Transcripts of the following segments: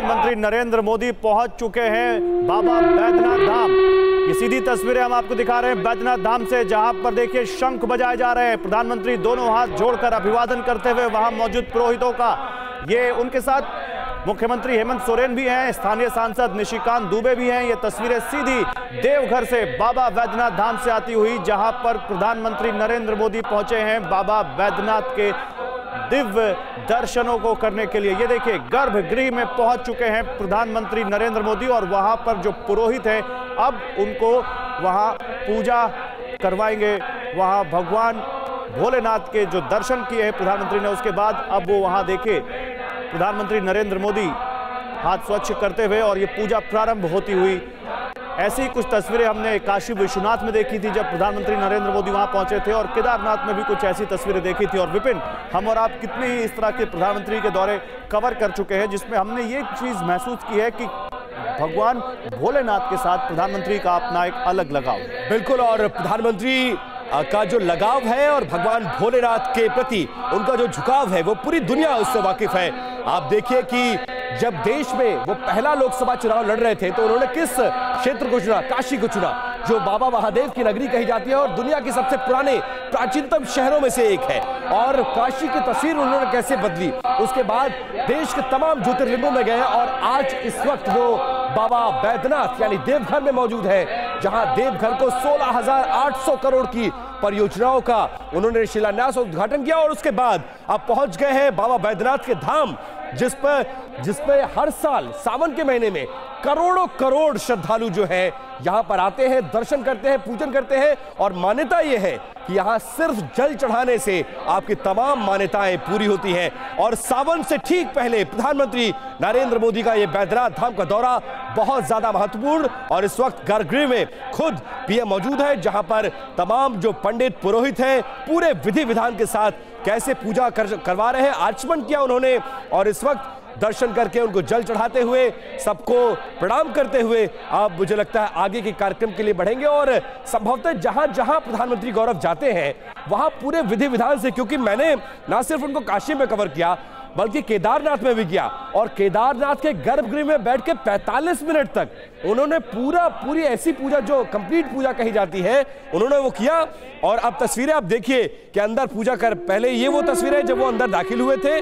प्रधानमंत्री नरेंद्र मोदी पहुंच चुके हैं बाबा बैद्यनाथ धाम। ये सीधी तस्वीरें हम आपको दिखा रहे हैं बैद्यनाथ धाम से, जहां पर देखिए शंख बजाए जा रहे हैं। प्रधानमंत्री दोनों हाथ जोड़कर अभिवादन करते हुए वहां मौजूद पुरोहितों का। ये उनके साथ मुख्यमंत्री हेमंत सोरेन भी हैं, स्थानीय सांसद निशिकांत दुबे भी हैं। ये तस्वीरें सीधी देवघर से बाबा बैद्यनाथ धाम से आती हुई, जहां पर प्रधानमंत्री नरेंद्र मोदी पहुंचे हैं बाबा बैद्यनाथ के दिव्य दर्शनों को करने के लिए। ये देखिए गर्भगृह में पहुंच चुके हैं प्रधानमंत्री नरेंद्र मोदी और वहां पर जो पुरोहित हैं अब उनको वहां पूजा करवाएंगे। वहां भगवान भोलेनाथ के जो दर्शन किए हैं प्रधानमंत्री ने, उसके बाद अब वो वहां देखिए प्रधानमंत्री नरेंद्र मोदी हाथ स्वच्छ करते हुए और ये पूजा प्रारंभ होती हुई। ऐसी कुछ तस्वीरें हमने काशी विश्वनाथ में देखी थी जब प्रधानमंत्री नरेंद्र मोदी वहां पहुंचे थे, और केदारनाथ में भी कुछ ऐसी तस्वीरें देखी थी। और विपिन, हम और आप कितनी इस तरह के प्रधानमंत्री के दौरे कवर कर चुके हैं जिसमें हमने ये चीज महसूस की है कि भगवान भोलेनाथ के साथ प्रधानमंत्री का अपना एक अलग लगाव। बिल्कुल, और प्रधानमंत्री का जो लगाव है और भगवान भोलेनाथ के प्रति उनका जो झुकाव है वो पूरी दुनिया उससे वाकिफ है। आप देखिए कि जब देश में वो पहला लोकसभा चुनाव लड़ रहे थे तो उन्होंने किस क्षेत्र को चुना? काशी को चुना, जो बाबा महादेव की नगरी कही जाती है और दुनिया की सबसे पुराने प्राचीनतम शहरों में से एक है। और काशी की तस्वीर उन्होंने कैसे बदली, उसके बाद देश के तमाम ज्योतिर्लिंगों में गए और आज इस वक्त वो बाबा बैद्यनाथ यानी देवघर में मौजूद है, जहां देवघर को 16,800 करोड़ की परियोजनाओं का उन्होंने शिलान्यास और उद्घाटन किया। और उसके बाद अब पहुंच गए हैं बाबा बैद्यनाथ के धाम, जिस पर हर साल सावन के महीने में करोड़ों करोड़ श्रद्धालु जो है यहां पर आते हैं, दर्शन करते हैं, पूजन करते हैं। और मान्यता यह है कि यहां सिर्फ जल चढ़ाने से आपकी तमाम मान्यताएं पूरी होती हैं। और सावन से ठीक पहले प्रधानमंत्री नरेंद्र मोदी का यह बैद्यनाथ धाम का दौरा बहुत ज्यादा महत्वपूर्ण, और इस वक्त गर्भगृह में खुद पीएम मौजूद है, जहां पर तमाम जो पंडित पुरोहित हैं पूरे विधि विधान के साथ कैसे पूजा करवा रहे हैं। आचमन किया उन्होंने और इस वक्त दर्शन करके उनको जल चढ़ाते हुए सबको प्रणाम करते हुए अब मुझे लगता है आगे के कार्यक्रम के लिए बढ़ेंगे। और संभवतः जहां जहां प्रधानमंत्री गौरव जाते हैं वहां पूरे विधि विधान से, क्योंकि मैंने ना सिर्फ उनको काशी में कवर किया बल्कि केदारनाथ में भी किया, और केदारनाथ के गर्भगृह में बैठ के 45 मिनट तक उन्होंने पूरी ऐसी पूजा जो कंप्लीट पूजा कही जाती है उन्होंने वो किया। और अब तस्वीरें आप देखिए कि अंदर पूजा कर, पहले ये वो तस्वीरें जब वो अंदर दाखिल हुए थे,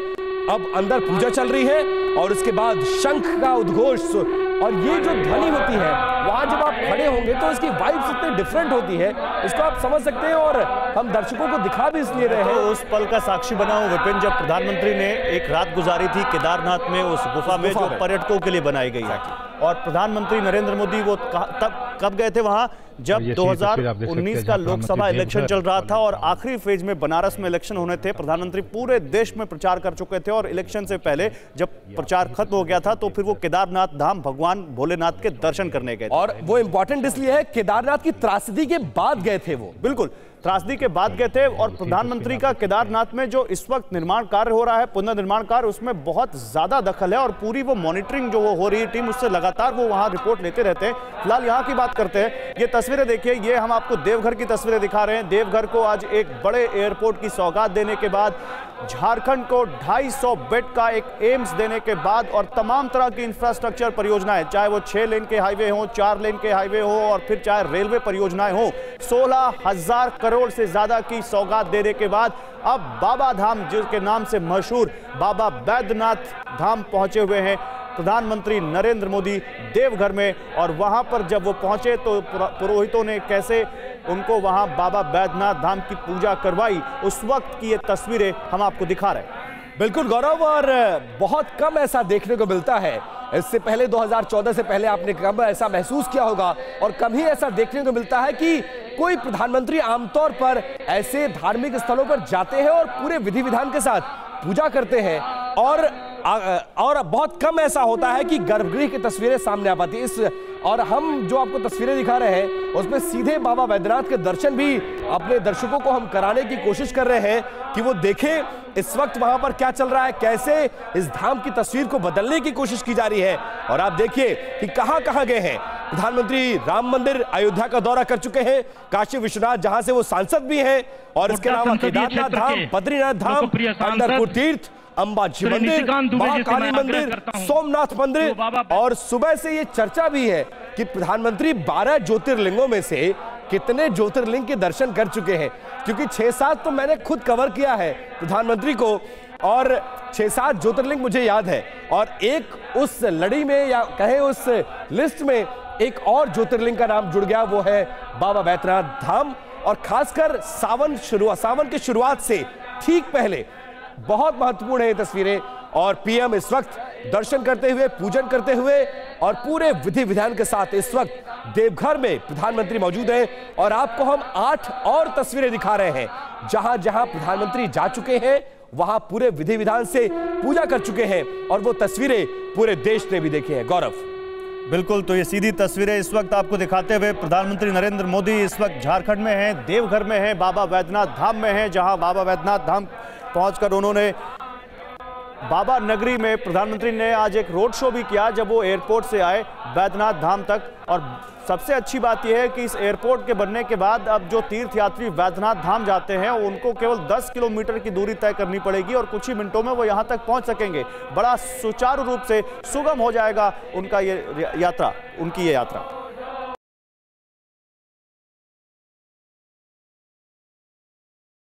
अब अंदर पूजा चल रही है और उसके बाद शंख का उद्घोष और ये जो ध्वनि होती है वहां जब आप खड़े होंगे तो इसकी वाइब्स इतनी डिफरेंट होती है, इसको आप समझ सकते हैं। और हम दर्शकों को दिखा भी इसलिए रहे हैं, उस पल का साक्षी बना हूं विपिन, जब प्रधानमंत्री ने एक रात गुजारी थी केदारनाथ में, उस गुफा में जो पर्यटकों के लिए बनाई गई है। और प्रधानमंत्री नरेंद्र मोदी वो तब कब गए थे वहां, जब 2019 का लोकसभा इलेक्शन चल रहा था और आखिरी फेज में बनारस में इलेक्शन होने थे। प्रधानमंत्री पूरे देश में प्रचार कर चुके थे और इलेक्शन से पहले जब प्रचार खत्म हो गया था तो फिर वो केदारनाथ धाम भगवान भोलेनाथ के दर्शन करने गए। और वो इंपॉर्टेंट इसलिए है, केदारनाथ की त्रासदी के बाद गए थे वो, बिल्कुल त्रासदी के बाद गए थे। और प्रधानमंत्री का केदारनाथ में जो इस वक्त निर्माण कार्य हो रहा है, पुनर्निर्माण कार्य, उसमें बहुत ज्यादा दखल है और पूरी वो मॉनिटरिंग जो वो हो रही है टीम, उससे लगातार वो वहां रिपोर्ट लेते रहते हैं। फिलहाल यहाँ की बात करते हैं। ये तस्वीरें देखिए, ये हम आपको देवघर की तस्वीरें दिखा रहे हैं। देवघर को आज एक बड़े एयरपोर्ट की सौगात देने के बाद, झारखंड को 250 बेड का एक एम्स देने के बाद और तमाम तरह की इंफ्रास्ट्रक्चर परियोजनाएं, चाहे वो 6 लेन के हाईवे हो, 4 लेन के हाईवे हो और फिर चाहे रेलवे परियोजनाएं हो, 16,000 करोड़ से ज्यादा की सौगात देने के बाद अब बाबा धाम, जिसके नाम से मशहूर बाबा बैद्यनाथ धाम पहुंचे हुए हैं प्रधानमंत्री नरेंद्र मोदी देवघर में। और वहां पर जब वो पहुंचे तो पुरोहितों ने कैसे उनको वहां बाबा बैद्यनाथ धाम की पूजा करवाई, उस वक्त की ये तस्वीरें हम आपको दिखा रहे हैं। बिल्कुल गौरव, और बहुत कम ऐसा देखने को मिलता है। इससे पहले 2014 से पहले आपने कम ऐसा महसूस किया होगा और कम ही ऐसा देखने को मिलता है कि कोई प्रधानमंत्री आमतौर पर ऐसे धार्मिक स्थलों पर जाते हैं और पूरे विधि विधान के साथ पूजा करते हैं। और बहुत कम ऐसा होता है कि गर्भगृह की तस्वीरें सामने आ पाती है। और हम जो आपको तस्वीरें दिखा रहे हैं उसमें सीधे बाबा बैद्यनाथ के दर्शन भी अपने दर्शकों को हम कराने की कोशिश कर रहे हैं कि वो देखें इस वक्त वहां पर क्या चल रहा है, कैसे इस धाम की तस्वीर को बदलने की कोशिश की जा रही है। और आप देखिए कि कहां कहां गए हैं प्रधानमंत्री। राम मंदिर अयोध्या का दौरा कर चुके हैं, काशी विश्वनाथ जहां से वो सांसद भी हैं, और इसके अलावा केदारनाथ धाम, बद्रीनाथ धाम, पंढरपुर तीर्थ, अंबाजी मंदिर, महाकाली मंदिर, सोमनाथ मंदिर। और सुबह से ये चर्चा भी है कि प्रधानमंत्री 12 ज्योतिर्लिंगों में से कितने ज्योतिर्लिंग के दर्शन कर चुके हैं, क्योंकि 6-7 तो मैंने खुद कवर किया है प्रधानमंत्री को, और 6-7 ज्योतिर्लिंग मुझे याद है। और एक उस लड़ी में या कहे उस लिस्ट में एक और ज्योतिर्लिंग का नाम जुड़ गया, वो है बाबा बैद्यनाथ धाम। और खासकर सावन की शुरुआत से ठीक पहले बहुत महत्वपूर्ण है ये तस्वीरें। और पीएम इस वक्त दर्शन करते हुए, पूजन करते हुए और पूरे विधि विधान के साथ इस वक्त देवघर में प्रधानमंत्री मौजूद हैं। और आपको हम 8 और तस्वीरें दिखा रहे हैं, जहां जहां प्रधानमंत्री जा चुके हैं वहां पूरे विधि विधान से पूजा कर चुके हैं, और वो तस्वीरें पूरे देश ने भी देखी है। गौरव, बिल्कुल, तो ये सीधी तस्वीरें इस वक्त आपको दिखाते हुए प्रधानमंत्री नरेंद्र मोदी इस वक्त झारखंड में हैं, देवघर में हैं, बाबा बैद्यनाथ धाम में हैं, जहां बाबा बैद्यनाथ धाम पहुंचकर उन्होंने बाबा नगरी में प्रधानमंत्री ने आज एक रोड शो भी किया जब वो एयरपोर्ट से आए बैद्यनाथ धाम तक। और सबसे अच्छी बात यह है कि इस एयरपोर्ट के बनने के बाद अब जो तीर्थयात्री बैद्यनाथ धाम जाते हैं उनको केवल 10 किलोमीटर की दूरी तय करनी पड़ेगी और कुछ ही मिनटों में वो यहाँ तक पहुँच सकेंगे। बड़ा सुचारू रूप से सुगम हो जाएगा उनकी ये यात्रा।